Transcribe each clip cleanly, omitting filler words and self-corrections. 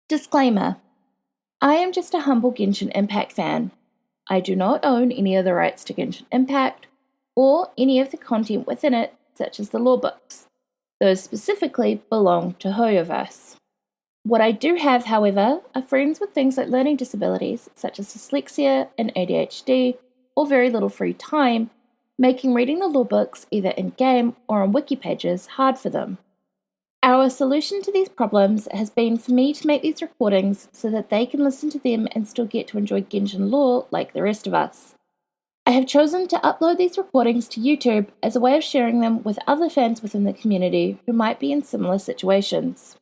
Disclaimer: I am just a humble Genshin Impact fan. I do not own any of the rights to Genshin Impact, or any of the content within it, such as the lore books. Those specifically belong to Hoyoverse. What I do have, however, are friends with things like learning disabilities, such as dyslexia and ADHD, or very little free time, making reading the lore books either in-game or on wiki pages hard for them. Our solution to these problems has been for me to make these recordings so that they can listen to them and still get to enjoy Genshin lore like the rest of us. I have chosen to upload these recordings to YouTube as a way of sharing them with other fans within the community who might be in similar situations.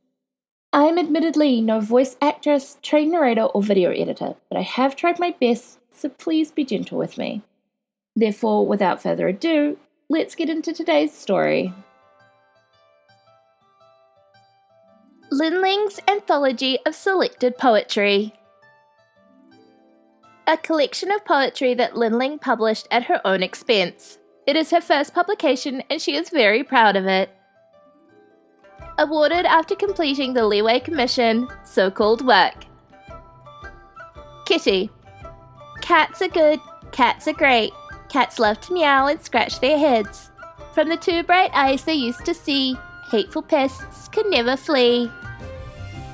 I am admittedly no voice actress, trained narrator, or video editor, but I have tried my best, so please be gentle with me. Therefore, without further ado, let's get into today's story. Linling's Anthology of Selected Poetry. A collection of poetry that Linling published at her own expense. It is her first publication and she is very proud of it. Awarded after completing the Liyue Daily Commission, so-called work. Kitty. Cats are good, cats are great. Cats love to meow and scratch their heads. From the two bright eyes they used to see, hateful pests could never flee.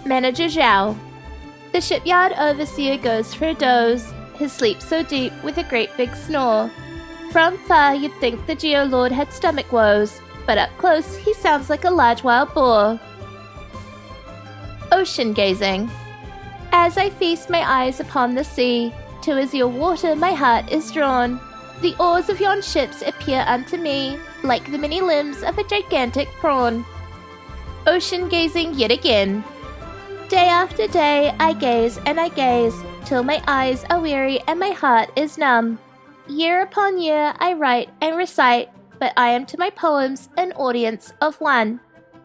Manager Zhao. The shipyard overseer goes for a doze, his sleep so deep with a great big snore. From far you'd think the Geolord had stomach woes, but up close he sounds like a large wild boar. Ocean gazing. As I feast my eyes upon the sea, to azure water my heart is drawn. The oars of yon ships appear unto me like the many limbs of a gigantic prawn. Ocean gazing yet again. Day after day I gaze and I gaze, till my eyes are weary and my heart is numb. Year upon year I write and recite, but I am to my poems an audience of one.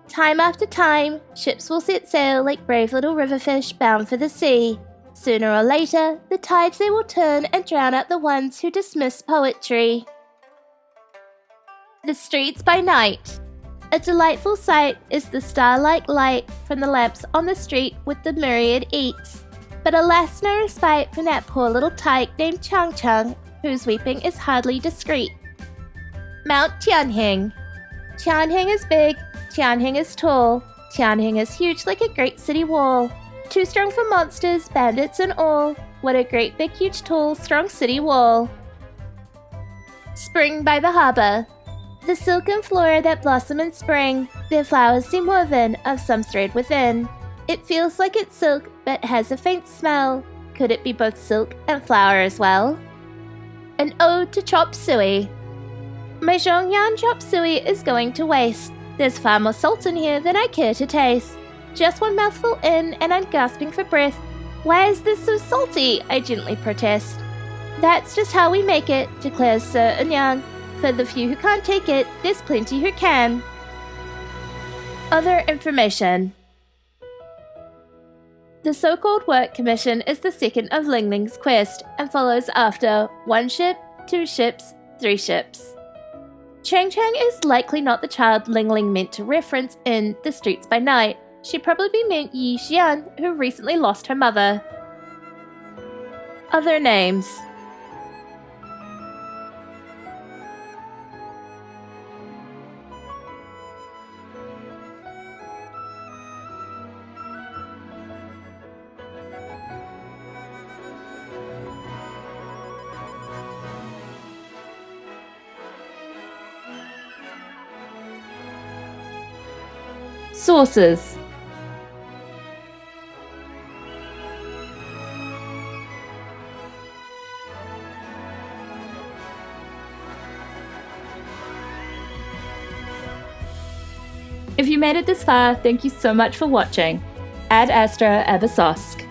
Time after time, ships will set sail like brave little riverfish bound for the sea. Sooner or later, the tides they will turn and drown out the ones who dismiss poetry. The streets by night. A delightful sight is the star-like light from the lamps on the street with the myriad eats. But alas, no respite from that poor little tyke named Chang Chang, whose weeping is hardly discreet. Mount Tianheng. Tianheng is big, Tianheng is tall, Tianheng is huge like a great city wall. Too strong for monsters, bandits and all. What a great big huge tall strong city wall. Spring by the harbor. The silken flora that blossom in spring, their flowers seem woven of some thread within. It feels like it's silk, but has a faint smell. Could it be both silk and flower as well? An ode to chop suey. My Zhongyan chop suey is going to waste. There's far more salt in here than I care to taste. Just one mouthful in and I'm gasping for breath. Why is this so salty? I gently protest. That's just how we make it, declares Sir Enyang. For the few who can't take it, there's plenty who can. Other information. The so-called Work Commission is the second of Lingling's quest and follows after 1 ship, 2 ships, 3 ships. Chang Chang is likely not the child Linling meant to reference in The Streets by Night. She probably meant Yi Xian, who recently lost her mother. Other names. Sources. If you made it this far, thank you so much for watching. Ad Astra Abyssosque.